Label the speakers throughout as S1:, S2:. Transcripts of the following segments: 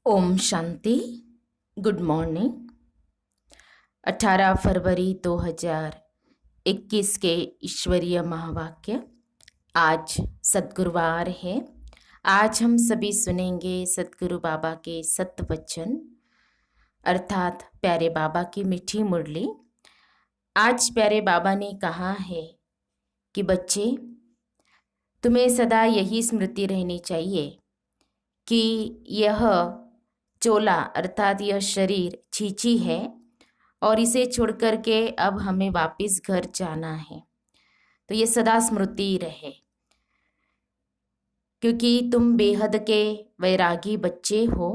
S1: Om Shanti. Good morning. 18 फरवरी 2021 के ईश्वरीय महावाक्य। आज सद्गुरुवार है। आज हम सभी सुनेंगे सद्गुरु बाबा के सत्य वचन अर्थात प्यारे बाबा की मीठी मुरली। आज प्यारे बाबा ने कहा है कि बच्चे, तुम्हें सदा यही स्मृति रहनी चाहिए कि यह चोला अर्थात यह शरीर छीछी है और इसे छोड़ करके अब हमें वापस घर जाना है। तो ये सदा स्मृति रहे, क्योंकि तुम बेहद के वैरागी बच्चे हो।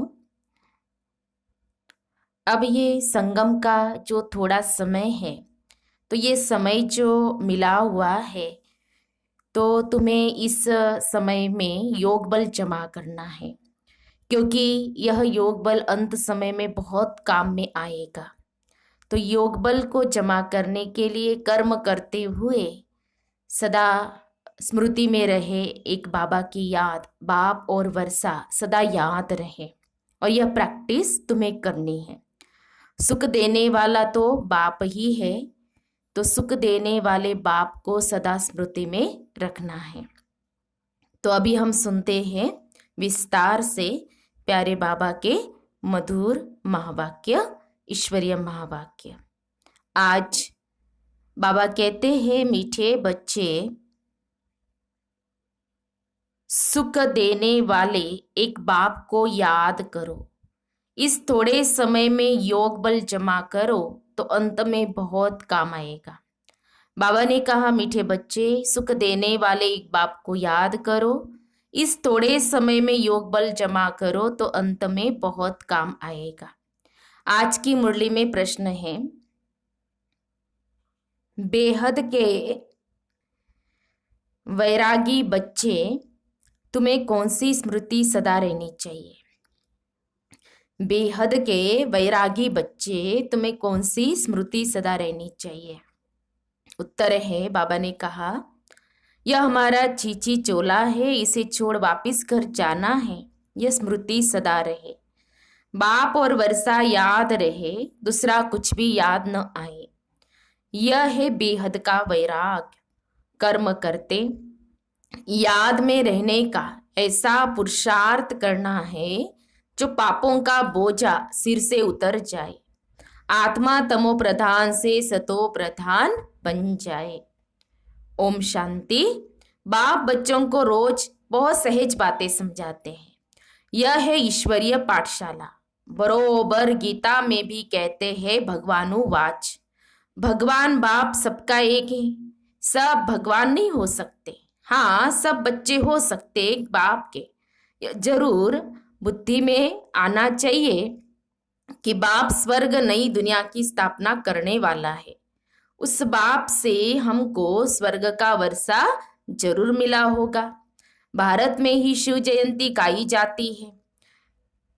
S1: अब ये संगम का जो थोड़ा समय है, तो ये समय जो मिला हुआ है, तो तुम्हें इस समय में योग बल जमा करना है, क्योंकि यह योग बल अंत समय में बहुत काम में आएगा। तो योग बल को जमा करने के लिए कर्म करते हुए सदा स्मृति में रहे एक बाबा की याद, बाप और वर्षा सदा याद रहे। और यह प्रैक्टिस तुम्हें करनी है। सुख देने वाला तो बाप ही है, तो सुख देने वाले बाप को सदा स्मृति में रखना है। तो अभी हम सुनते हैं विस्तार से प्यारे बाबा के मधुर महावाक्य, ईश्वरीय महावाक्य। आज बाबा कहते हैं, मीठे बच्चे, सुख देने वाले एक बाप को याद करो। इस थोड़े समय में योग बल जमा करो तो अंत में बहुत काम आएगा। बाबा ने कहा, मीठे बच्चे, सुख देने वाले एक बाप को याद करो। इस थोड़े समय में योग बल जमा करो तो अंत में बहुत काम आएगा। आज की मुरली में प्रश्न है, बेहद के वैरागी बच्चे, तुम्हें कौन सी स्मृति सदा रहनी चाहिए? बेहद के वैरागी बच्चे, तुम्हें कौन सी स्मृति सदा रहनी चाहिए? उत्तर है, बाबा ने कहा, यह हमारा चीची चोला है, इसे छोड़ वापिस घर जाना है। यह स्मृति सदा रहे, बाप और वर्षा याद रहे, दूसरा कुछ भी याद न आए। यह है बेहद का वैराग। कर्म करते याद में रहने का ऐसा पुरुषार्थ करना है जो पापों का बोझा सिर से उतर जाए, आत्मा तमो प्रधान से सतो प्रधान बन जाए। ओम शांति। बाप बच्चों को रोज बहुत सहज बातें समझाते हैं। यह है ईश्वरीय पाठशाला। बरोबर गीता में भी कहते हैं, भगवानु वाच। भगवान बाप सबका एक है। सब भगवान नहीं हो सकते, हाँ सब बच्चे हो सकते एक बाप के। जरूर बुद्धि में आना चाहिए कि बाप स्वर्ग नई दुनिया की स्थापना करने वाला है। उस बाप से हमको स्वर्ग का वर्षा जरूर मिला होगा। भारत में ही शिव जयंती गाई जाती है,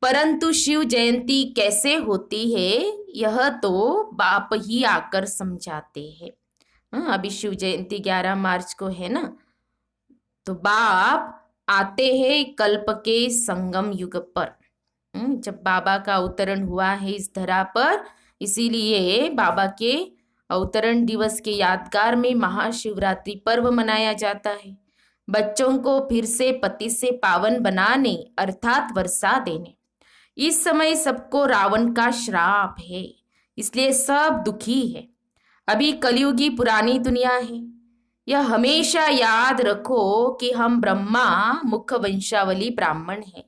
S1: परंतु शिव जयंती कैसे होती है यह तो बाप ही आकर समझाते हैं। अभी शिव जयंती 11 मार्च को है ना, तो बाप आते हैं कल्प के संगम युग पर, जब बाबा का अवतरण हुआ है इस धरा पर। इसीलिए बाबा के अवतरण दिवस के यादगार में महाशिवरात्रि पर्व मनाया जाता है। बच्चों को फिर से पति से पावन बनाने अर्थात वर्षा देने। इस समय सबको रावण का श्राप है, इसलिए सब दुखी है। अभी कलयुगी पुरानी दुनिया है। यह हमेशा याद रखो कि हम ब्रह्मा मुख वंशावली ब्राह्मण हैं।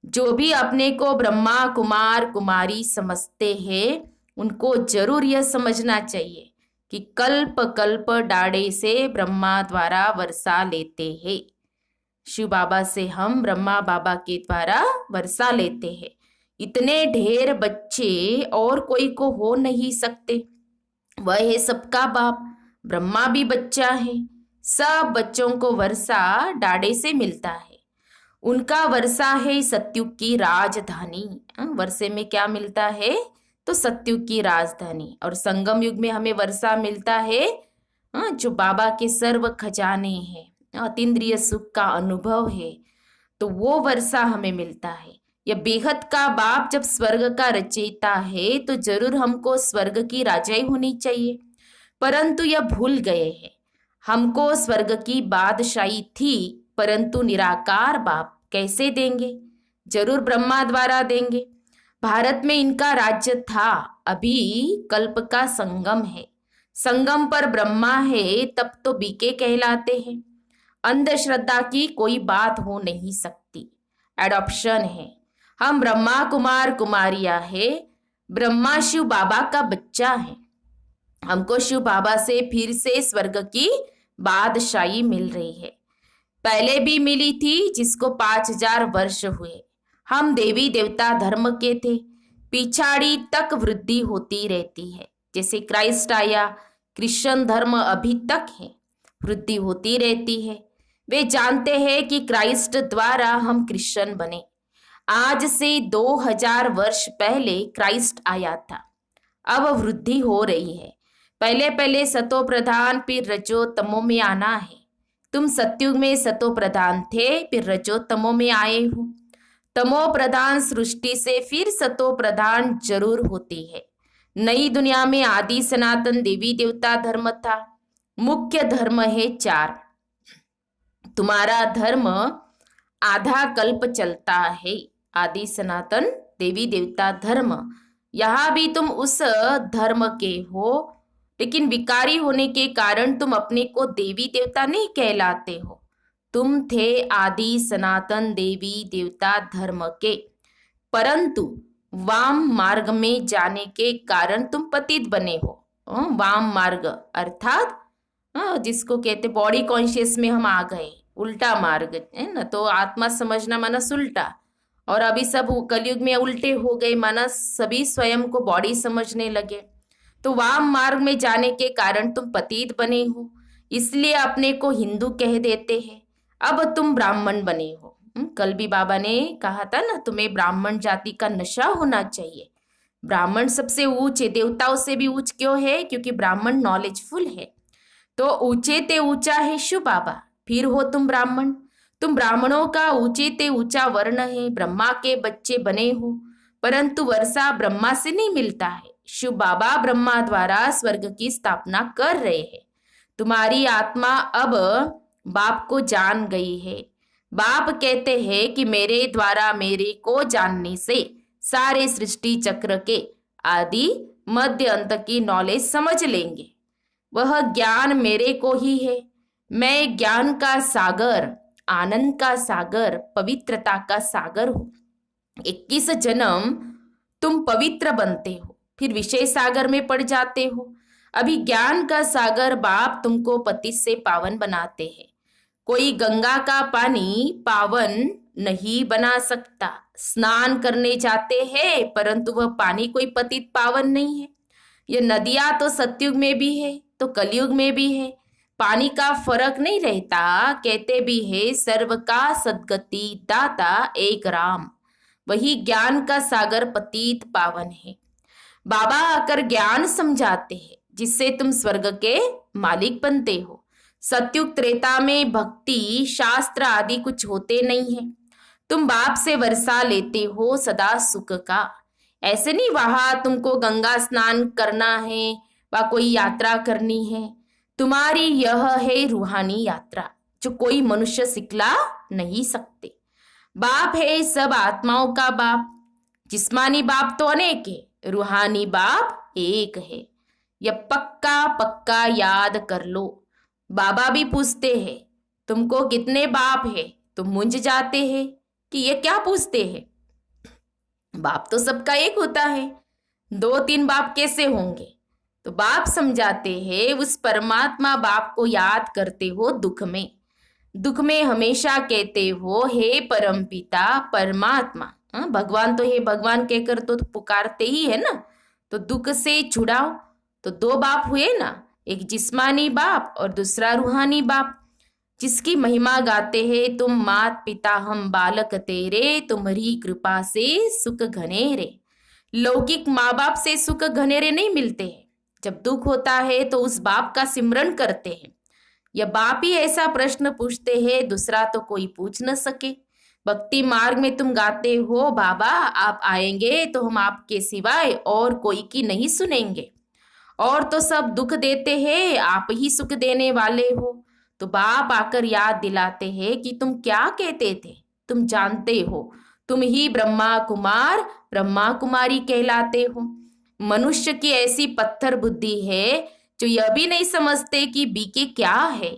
S1: जो भी अपने को ब्रह्मा कुमार कुमारी समझते हैं, उनको जरूर यह समझना चाहिए कि कल्प कल्प डाढ़े से ब्रह्मा द्वारा वर्षा लेते हैं। शिव बाबा से हम ब्रह्मा बाबा के द्वारा वर्षा लेते हैं। इतने ढेर बच्चे और कोई को हो नहीं सकते। वह है सबका बाप। ब्रह्मा भी बच्चा है। सब बच्चों को वर्षा डाढ़े से मिलता है। उनका वर्षा है सत्युग की राजधानी। वर्षे में क्या मिलता है? तो सत्युग की राजधानी। और संगम युग में हमें वर्षा मिलता है जो बाबा के सर्व खजाने हैं, अतीन्द्रिय सुख का अनुभव है, तो वो वर्षा हमें मिलता है। यह बेहद का बाप जब स्वर्ग का रचयिता है तो जरूर हमको स्वर्ग की राजाई होनी चाहिए, परंतु यह भूल गए हैं। हमको स्वर्ग की बादशाही थी, परंतु निराकार बाप कैसे देंगे? जरूर ब्रह्मा द्वारा देंगे। भारत में इनका राज्य था, अभी कल्प का संगम है। संगम पर ब्रह्मा है, तब तो बीके कहलाते हैं। अंधश्रद्धा की कोई बात हो नहीं सकती। एडॉप्शन है। हम ब्रह्मा कुमार कुमारिया है। ब्रह्मा शिव बाबा का बच्चा है। हमको शिव बाबा से फिर से स्वर्ग की बादशाही मिल रही है। पहले भी मिली थी, जिसको 5000 वर्ष हुए। हम देवी देवता धर्म के थे। पिछाड़ी तक वृद्धि होती रहती है। जैसे क्राइस्ट आया, क्रिश्चियन धर्म अभी तक है, वृद्धि होती रहती है। वे जानते हैं कि क्राइस्ट द्वारा हम क्रिश्चियन बने। आज से 2000 वर्ष पहले क्राइस्ट आया था। अब वृद्धि हो रही है। पहले पहले सतो प्रधान, फिर रजो तमो में आना है। तुम सत्युग में सतो प्रधान थे, फिर रजो तमो में आए हो। तमो प्रधान सृष्टि से फिर सतो प्रधान जरूर होती है। नई दुनिया में आदि सनातन देवी देवता धर्म था। मुख्य धर्म है 4। तुम्हारा धर्म आधा कल्प चलता है, आदि सनातन देवी देवता धर्म। यहाँ भी तुम उस धर्म के हो, लेकिन विकारी होने के कारण तुम अपने को देवी देवता नहीं कहलाते हो। तुम थे आदि सनातन देवी देवता धर्म के, परंतु वाम मार्ग में जाने के कारण तुम पतित बने हो। वाम मार्ग अर्थात जिसको कहते बॉडी कॉन्शियस में हम आ गए, उल्टा मार्ग है ना। तो आत्मा समझना मानस उल्टा, और अभी सब कलयुग में उल्टे हो गए, मानस सभी स्वयं को बॉडी समझने लगे। तो वाम मार्ग में जाने के कारण तुम पतित बने हो, इसलिए अपने को हिंदू कह देते हैं। अब तुम ब्राह्मण बने हो। कल भी बाबा ने कहा था ना, तुम्हें ब्राह्मण जाति का नशा होना चाहिए। ब्राह्मण सबसे ऊंचे, देवताओं से भी ऊंच क्यों है? क्योंकि ब्राह्मण नॉलेजफुल है। तो ऊंचे ते ऊंचा है शिव बाबा, फिर हो तुम ब्राह्मण। तुम ब्राह्मणों का ऊंचे ते ऊंचा वर्ण है। ब्रह्मा के बच्चे बने हो, परंतु वर्षा ब्रह्मा से नहीं मिलता है। शिव बाबा ब्रह्मा द्वारा स्वर्ग की स्थापना कर रहे हैं। तुम्हारी आत्मा अब बाप को जान गई है। बाप कहते हैं कि मेरे द्वारा मेरे को जानने से सारे सृष्टि चक्र के आदि मध्य अंत की नॉलेज समझ लेंगे। वह ज्ञान मेरे को ही है। मैं ज्ञान का सागर, आनंद का सागर, पवित्रता का सागर हूँ। 21 जन्म तुम पवित्र बनते हो, फिर विषय सागर में पड़ जाते हो। अभी ज्ञान का सागर बाप तुमको पतित से पावन बनाते हैं। कोई गंगा का पानी पावन नहीं बना सकता। स्नान करने जाते हैं, परंतु वह पानी कोई पतित पावन नहीं है। ये नदियां तो सतयुग में भी है तो कलयुग में भी है। पानी का फर्क नहीं रहता। कहते भी है सर्व का सद्गति दाता एक राम। वही ज्ञान का सागर पतित पावन है। बाबा आकर ज्ञान समझाते हैं, जिससे तुम स्वर्ग के मालिक बनते हो। सतयुग त्रेता में भक्ति शास्त्र आदि कुछ होते नहीं है। तुम बाप से वर्षा लेते हो सदा सुख का। ऐसे नहीं वहां तुमको गंगा स्नान करना है व कोई यात्रा करनी है। तुम्हारी यह है रूहानी यात्रा, जो कोई मनुष्य सिखला नहीं सकते। बाप है सब आत्माओं का बाप। जिस्मानी बाप तो अनेक है, रूहानी बाप एक है। यह पक्का पक्का याद कर लो। बाबा भी पूछते हैं तुमको कितने बाप है, तुम मुंझ जाते हैं कि ये क्या पूछते हैं। बाप तो सबका एक होता है, 2-3 बाप कैसे होंगे? तो बाप समझाते हैं उस परमात्मा बाप को याद करते हो दुख में। दुख में हमेशा कहते हो हे परम पिता परमात्मा। भगवान तो हे भगवान कहकर तो पुकारते ही है ना। तो दुख से छुड़ाओ। तो 2 बाप हुए ना, एक जिस्मानी बाप और दूसरा रूहानी बाप, जिसकी महिमा गाते हैं तुम मात पिता हम बालक तेरे, तुम्हारी कृपा से सुख घनेरे। लौकिक माँ बाप से सुख घनेरे नहीं मिलते हैं। जब दुख होता है तो उस बाप का सिमरन करते हैं। यह बाप ही ऐसा प्रश्न पूछते हैं, दूसरा तो कोई पूछ न सके। भक्ति मार्ग में तुम गाते हो, बाबा आप आएंगे तो हम आपके सिवाय और कोई की नहीं सुनेंगे, और तो सब दुख देते हैं, आप ही सुख देने वाले हो। तो बाप आकर याद दिलाते हैं कि तुम क्या कहते थे, तुम जानते हो तुम ही ब्रह्मा कुमार ब्रह्मा कुमारी कहलाते हो। मनुष्य की ऐसी पत्थर बुद्धि है जो यह भी नहीं समझते कि बीके क्या है,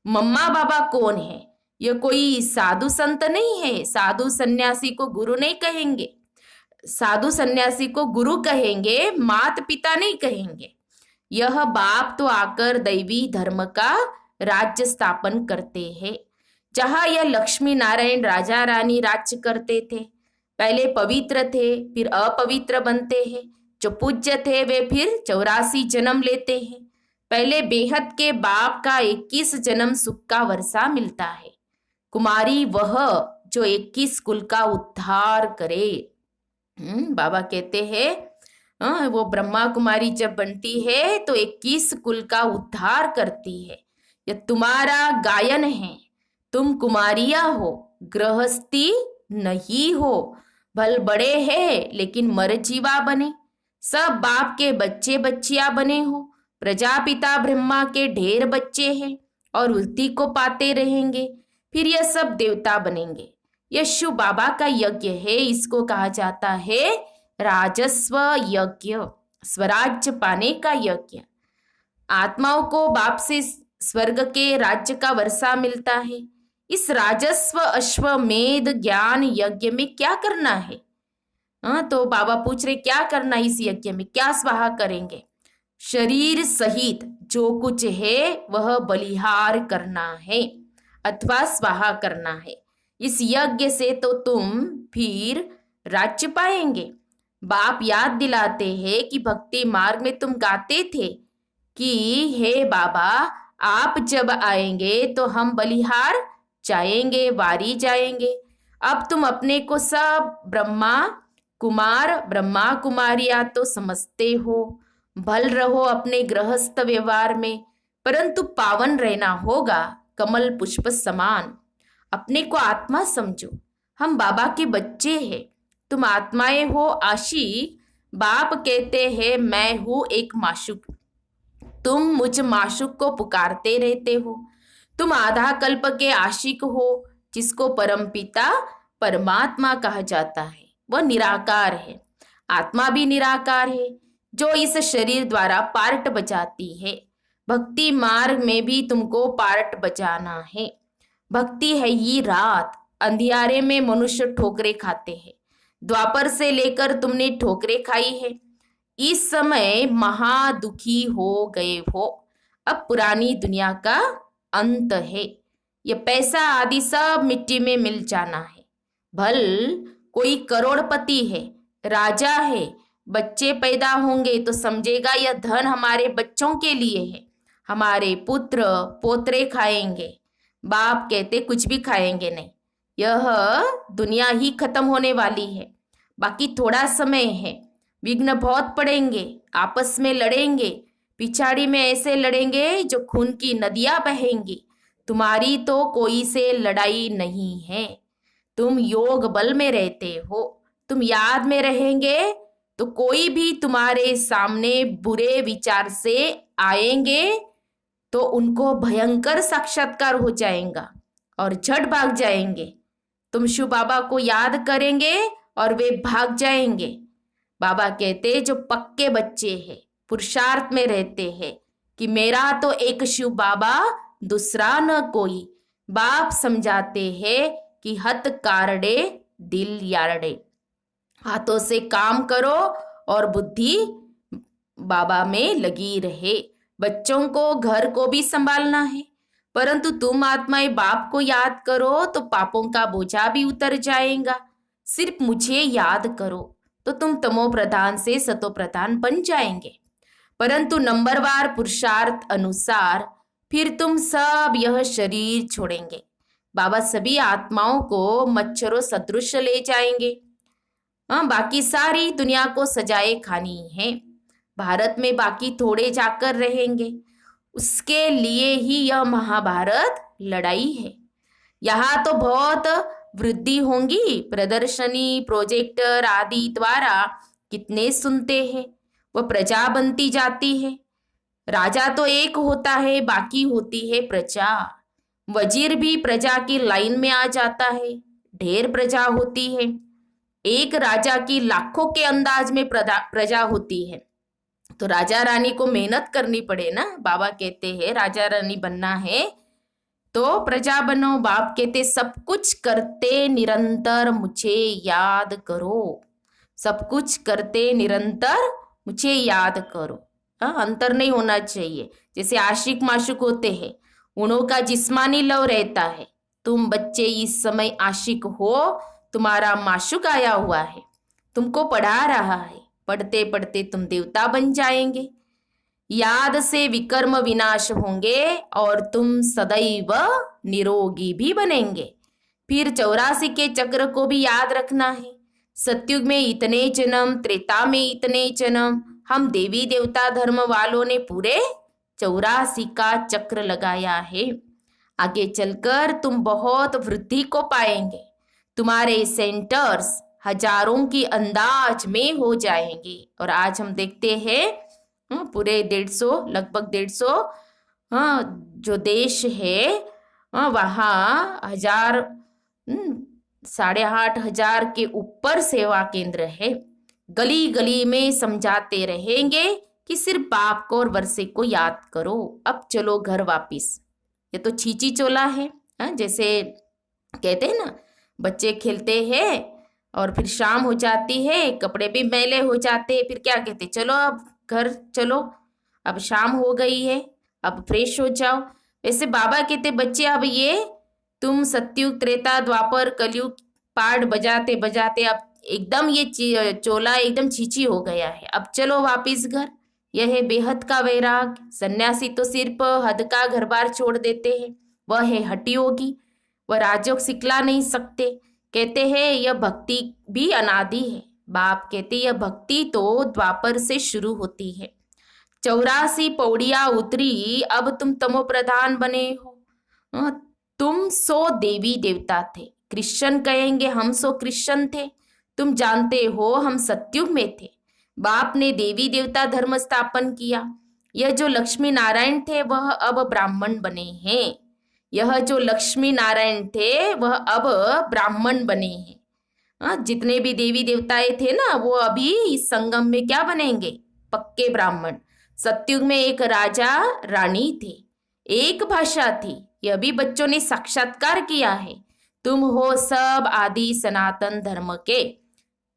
S1: मम्मा बाबा कौन है। यह कोई साधु संत नहीं है, साधु सन्यासी को गुरु नहीं कहेंगे, साधु सन्यासी को गुरु कहेंगे, माता पिता नहीं कहेंगे। यह बाप तो आकर दैवी धर्म का राज्य स्थापन करते हैं। जहां यह लक्ष्मी नारायण राजा रानी राज्य करते थे, पहले पवित्र थे फिर अपवित्र बनते हैं, जो पूज्य थे वे फिर 84 जन्म लेते हैं। पहले बेहद के बाप का 21 जन्म सुख का वर्षा मिलता है। कुमारी वह जो 21 कुल का उद्धार करे। बाबा कहते हैं वो ब्रह्मा कुमारी जब बनती है तो 21 कुल का उद्धार करती है। यह तुम्हारा गायन है, तुम कुमारिया हो, गृहस्थी नहीं हो। भल बड़े हैं लेकिन मरजीवा बने, सब बाप के बच्चे बच्चियां बने हो। प्रजापिता ब्रह्मा के ढेर बच्चे हैं और उल्टी को पाते रहेंगे, फिर यह सब देवता बनेंगे। यह शिव बाबा का यज्ञ है, इसको कहा जाता है राजस्व यज्ञ, स्वराज्य पाने का यज्ञ। आत्माओं को बाप से स्वर्ग के राज्य का वर्षा मिलता है। इस राजस्व अश्वमेध ज्ञान यज्ञ में क्या करना है? तो बाबा पूछ रहे क्या करना इस यज्ञ में, क्या स्वाहा करेंगे? शरीर सहित जो कुछ है वह बलिहार करना है अथवा स्वाहा करना है। इस यज्ञ से तो तुम फिर राज्य पाएंगे। बाप याद दिलाते हैं कि भक्ति मार्ग में तुम गाते थे कि हे बाबा आप जब आएंगे तो हम बलिहार जाएंगे, वारी जाएंगे। अब तुम अपने को सब ब्रह्मा कुमार ब्रह्मा कुमारिया तो समझते हो। भल रहो अपने गृहस्थ व्यवहार में, परंतु पावन रहना होगा कमल पुष्प समान। अपने को आत्मा समझो, हम बाबा के बच्चे हैं, तुम आत्माएं हो आशिक। बाप कहते हैं मैं हूं एक माशूक, तुम मुझ माशूक को पुकारते रहते हो। तुम आधा कल्प के आशिक हो, जिसको परमपिता परमात्मा कहा जाता है। वह निराकार है, आत्मा भी निराकार है जो इस शरीर द्वारा पार्ट बजाती है। भक्ति मार्ग में भी तुमको पार्ट बजाना है। भक्ति है ये रात, अंधियारे में मनुष्य ठोकरे खाते हैं। द्वापर से लेकर तुमने ठोकरे खाई है, इस समय महादुखी हो गए हो। अब पुरानी दुनिया का अंत है, ये पैसा आदि सब मिट्टी में मिल जाना है। भल कोई करोड़पति है, राजा है, बच्चे पैदा होंगे तो समझेगा यह धन हमारे बच्चों के लिए है, हमारे पुत्र पोतरे खाएंगे। बाप कहते कुछ भी खाएंगे नहीं, यह दुनिया ही खत्म होने वाली है, बाकी थोड़ा समय है। विघ्न बहुत पड़ेंगे, आपस में लड़ेंगे, पिछाड़ी में ऐसे लड़ेंगे जो खून की नदियां बहेंगी। तुम्हारी तो कोई से लड़ाई नहीं है, तुम योग बल में रहते हो। तुम याद में रहेंगे तो कोई भी तुम्हारे सामने बुरे विचार से आएंगे तो उनको भयंकर साक्षात्कार हो जाएगा और झट भाग जाएंगे। तुम शिव बाबा को याद करेंगे और वे भाग जाएंगे। बाबा कहते जो पक्के बच्चे हैं, पुरुषार्थ में रहते हैं कि मेरा तो एक शिव बाबा दूसरा न कोई। बाप समझाते हैं कि हत कारडे दिल यारडे, हाथों से काम करो और बुद्धि बाबा में लगी रहे। बच्चों को घर को भी संभालना है, परंतु तुम आत्माएं बाप को याद करो तो पापों का बोझा भी उतर जाएगा। सिर्फ मुझे याद करो तो तुम तमो प्रधान से सतो प्रधान बन जाएंगे, परंतु नंबरवार पुरुषार्थ अनुसार फिर तुम सब यह शरीर छोड़ेंगे। बाबा सभी आत्माओं को मच्छरों सदृश ले जाएंगे। बाकी सारी दुनिया को सजाए खानी है। भारत में बाकी थोड़े जाकर रहेंगे, उसके लिए ही यह महाभारत लड़ाई है। यहाँ तो बहुत वृद्धि होंगी। प्रदर्शनी, प्रोजेक्टर आदि द्वारा कितने सुनते हैं, वह प्रजा बनती जाती है। राजा तो एक होता है, बाकी होती है प्रजा। वजीर भी प्रजा की लाइन में आ जाता है, ढेर प्रजा होती है। एक राजा की लाखों के अंदाज में प्रजा होती है। तो राजा रानी को मेहनत करनी पड़े ना। बाबा कहते हैं राजा रानी बनना है तो प्रजा बनो। बाप कहते सब कुछ करते निरंतर मुझे याद करो, सब कुछ करते निरंतर मुझे याद करो। अंतर नहीं होना चाहिए। जैसे आशिक माशुक होते हैं, उन्हों का जिस्मानी लव रहता है। तुम बच्चे इस समय आशिक हो, तुम्हारा माशुक आया हुआ है, तुमको पढ़ा रहा है। पढ़ते पढ़ते तुम देवता बन जाएंगे। याद से विकर्म विनाश होंगे और तुम सदैव निरोगी भी बनेंगे। फिर 84 के चक्र को भी याद रखना है। सतयुग में इतने जन्म, त्रेता में इतने जन्म। हम देवी देवता धर्म वालों ने पूरे 84 का चक्र लगाया है। आगे चलकर तुम बहुत वृद्धि को पाएंगे। तुम्हारे सेंटर्स हजारों की अंदाज में हो जाएंगे। और आज हम देखते हैं पूरे 150, लगभग 150 जो देश है वहाँ 1000, 8,500 के ऊपर सेवा केंद्र है। गली गली में समझाते रहेंगे कि सिर्फ बाप को और वर्षे को याद करो। अब चलो घर वापिस। ये तो छीची चोला है। जैसे कहते हैं ना, बच्चे खेलते हैं और फिर शाम हो जाती है, कपड़े भी मैले हो जाते हैं, फिर क्या कहते, चलो अब घर चलो, अब शाम हो गई है, अब फ्रेश हो जाओ। वैसे बाबा कहते बच्चे अब ये तुम सतयुग, त्रेता, द्वापर, कलयुग पाठ बजाते बजाते अब एकदम ये चोला एकदम छीची हो गया है। अब चलो वापिस घर। यह है बेहद का वैराग। सन्यासी तो सिर्फ हद का घर बार छोड़ देते हैं, वह है हठी योगी। वह राजयोग सिखला नहीं सकते। कहते हैं यह भक्ति भी अनादि है। बाप कहते यह भक्ति तो द्वापर से शुरू होती है। 84 पौड़ियां उतरी, अब तुम तमो प्रधान बने हो। तुम 100 देवी देवता थे, क्रिश्चियन कहेंगे हम 100 क्रिश्चियन थे। तुम जानते हो हम सतयुग में थे। बाप ने देवी देवता धर्म स्थापन किया। यह जो लक्ष्मी नारायण थे वह अब ब्राह्मण बने हैं। यह जो लक्ष्मी नारायण थे वह अब ब्राह्मण बने हैं। जितने भी देवी देवताएं थे ना, वो अभी इस संगम में क्या बनेंगे, पक्के ब्राह्मण। सतयुग में एक राजा रानी थे, एक भाषा थी। यह भी बच्चों ने साक्षात्कार किया है। तुम हो सब आदि सनातन धर्म के,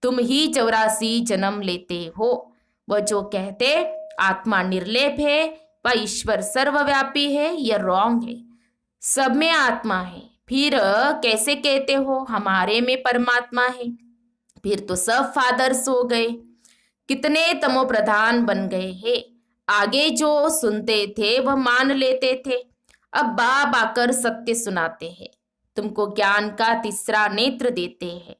S1: तुम ही 84 जन्म लेते हो। वह जो कहते आत्मा निर्लेप है, वह ईश्वर सर्वव्यापी है, यह रॉन्ग है। सब में आत्मा है, फिर कैसे कहते हो हमारे में परमात्मा है? फिर तो सब फादर्स हो गए, कितने तमो प्रधान बन गए हैं। आगे जो सुनते थे वह मान लेते थे। अब बाप आकर सत्य सुनाते हैं, तुमको ज्ञान का तीसरा नेत्र देते हैं,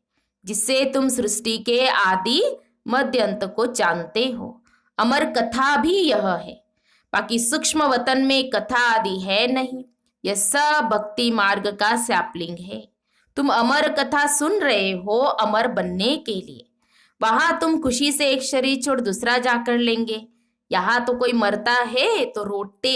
S1: जिससे तुम सृष्टि के आदि मध्य अंत को जानते हो। अमर कथा भी यह है, बाकी सूक्ष्म वतन में कथा आदि है नहीं। यह सब भक्ति मार्ग का सैपलिंग है। तुम अमर कथा सुन रहे हो अमर बनने के लिए। वहां तुम खुशी से एक शरीर छोड़ दूसरा जाकर लेंगे। यहाँ तो कोई मरता है तो रोते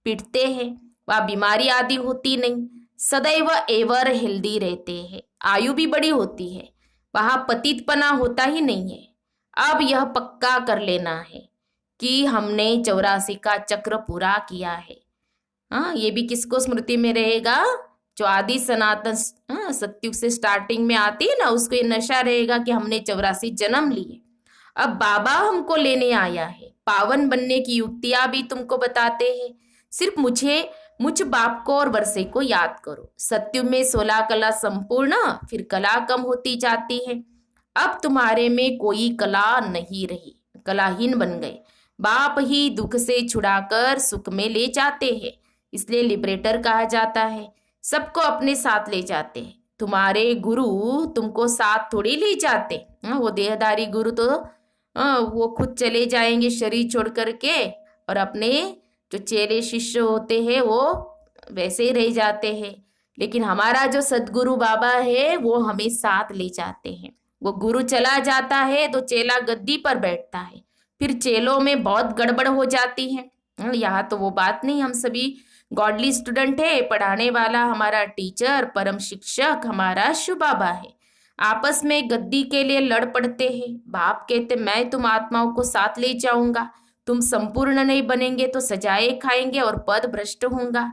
S1: पीटते हैं, वह बीमारी आदि होती नहीं, सदैव एवर हेल्दी रहते हैं, आयु भी बड़ी होती है। वहां पतितपना होता ही नहीं है। अब यह पक्का कर लेना है कि हमने 84 का चक्र पूरा किया है। ये भी किसको स्मृति में रहेगा, जो आदि सनातन सतयुग से स्टार्टिंग में आती है ना, उसको ये नशा रहेगा कि हमने 84 जन्म लिए। अब बाबा हमको लेने आया है, पावन बनने की युक्तियां भी तुमको बताते हैं। सिर्फ मुझ बाप को और वर्षे को याद करो। सतयुग में 16 कला संपूर्ण, फिर कला कम होती जाती है। अब तुम्हारे में कोई कला नहीं रही, कलाहीन बन गए। बाप ही दुख से छुड़ाकर सुख में ले जाते हैं, इसलिए लिबरेटर कहा जाता है। सबको अपने साथ ले जाते हैं। तुम्हारे गुरु तुमको साथ थोड़ी ले जाते। वो देहधारी गुरु तो वो खुद चले जाएंगे शरीर छोड़ करके, और अपने जो चेले शिष्य होते हैं वो वैसे ही रह जाते हैं। लेकिन हमारा जो सदगुरु बाबा है वो हमें साथ ले जाते हैं। वो गुरु चला जाता है तो चेला गद्दी पर बैठता है, फिर चेलों में बहुत गड़बड़ हो जाती है। यहाँ तो वो बात नहीं, हम सभी गॉडली स्टूडेंट है, पढ़ाने वाला हमारा टीचर परम शिक्षक हमारा शिव बाबा है। आपस में गद्दी के लिए लड़ पड़ते हैं। बाप कहते मैं तुम आत्माओं को साथ ले जाऊंगा, तुम संपूर्ण नहीं बनेंगे तो सजाएं खाएंगे और पद भ्रष्ट होगा।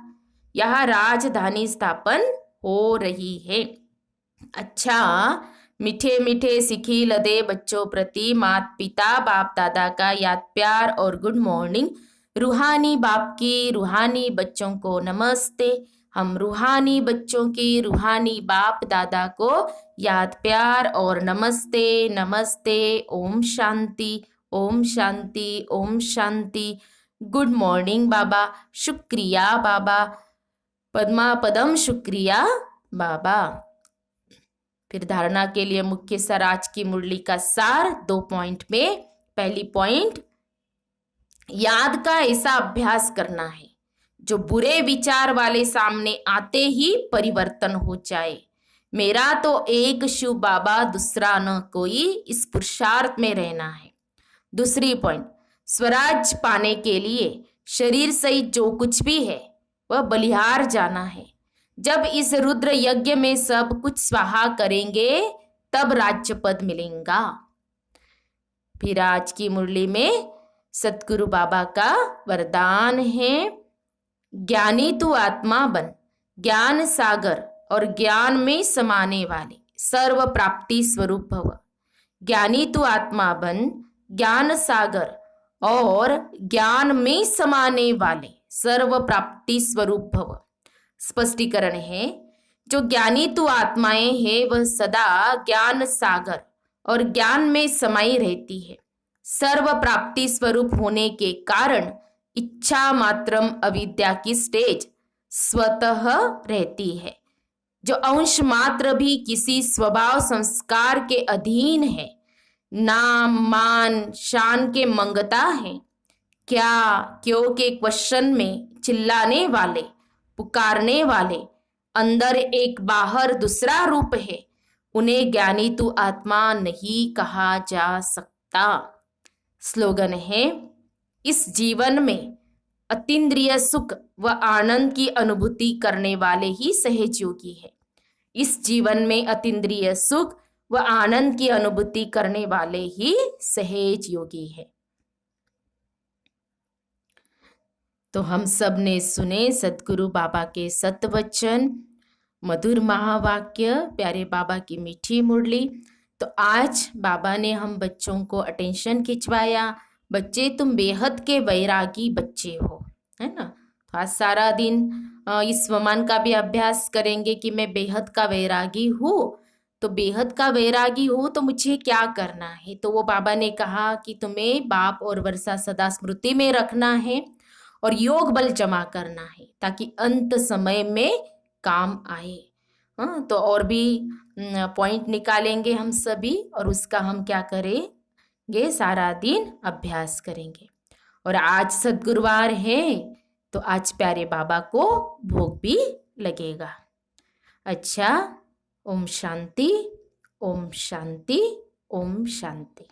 S1: यहाँ राजधानी स्थापन हो रही है। अच्छा, मीठे मीठे सिखी लदे बच्चों प्रति माता पिता बाप दादा का याद प्यार और गुड मॉर्निंग। रूहानी बाप की रूहानी बच्चों को नमस्ते। हम रूहानी बच्चों की रूहानी बाप दादा को याद प्यार और नमस्ते नमस्ते। ओम शांति ओम शांति ओम शांति। गुड मॉर्निंग बाबा, शुक्रिया बाबा, पद्मा पदम शुक्रिया बाबा। फिर धारणा के लिए मुख्य सार आज की मुरली का सार 2 पॉइंट में। पहली पॉइंट, याद का ऐसा अभ्यास करना है जो बुरे विचार वाले सामने आते ही परिवर्तन हो जाए। मेरा तो एक शिव बाबा दूसरा न कोई, इस पुरुषार्थ में रहना है। दूसरी पॉइंट, स्वराज पाने के लिए शरीर सहित जो कुछ भी है वह बलिहार जाना है। जब इस रुद्र यज्ञ में सब कुछ स्वाहा करेंगे तब राज्य पद मिलेगा। फिर आज की मुरली में सतगुरु बाबा का वरदान है, ज्ञानी तू आत्मा बन, ज्ञान सागर और ज्ञान में समाने वाले सर्व प्राप्ति स्वरूप भव। ज्ञानी तू आत्मा बन, ज्ञान सागर और ज्ञान में समाने वाले सर्व प्राप्ति स्वरूप भव। स्पष्टीकरण है, जो ज्ञानी तू आत्माएं है वह सदा ज्ञान सागर और ज्ञान में समाई रहती है। सर्व प्राप्ति स्वरूप होने के कारण इच्छा मात्रम अविद्या की स्टेज स्वतः रहती है। जो अंश मात्र भी किसी स्वभाव संस्कार के अधीन है, नाम मान शान के मंगता है, क्या क्यों के क्वेश्चन में चिल्लाने वाले पुकारने वाले, अंदर एक बाहर दूसरा रूप है, उन्हें ज्ञानी तू आत्मा नहीं कहा जा सकता। स्लोगन है, इस जीवन में अतीन्द्रिय सुख व आनंद की अनुभूति करने वाले ही सहज योगी है। इस जीवन में अतीन्द्रिय सुख व आनंद की अनुभूति करने वाले ही सहज योगी है। तो हम सब ने सुने सतगुरु बाबा के सतवचन, मधुर महावाक्य, प्यारे बाबा की मीठी मुरली। तो आज बाबा ने हम बच्चों को अटेंशन खिंचवाया, बच्चे तुम बेहद के वैरागी बच्चे हो, है ना। तो आज सारा दिन इस स्वमान का भी अभ्यास करेंगे कि मैं बेहद का वैरागी हूँ। तो बेहद का वैरागी हूँ तो मुझे क्या करना है। तो वो बाबा ने कहा कि तुम्हें बाप और वर्षा सदा स्मृति में रखना है और योग बल जमा करना है ताकि अंत समय में काम आए। तो और भी पॉइंट निकालेंगे हम सभी और उसका हम क्या करेंगे, सारा दिन अभ्यास करेंगे। और आज सद्गुरुवार है तो आज प्यारे बाबा को भोग भी लगेगा। अच्छा, ओम शांति ओम शांति ओम शांति।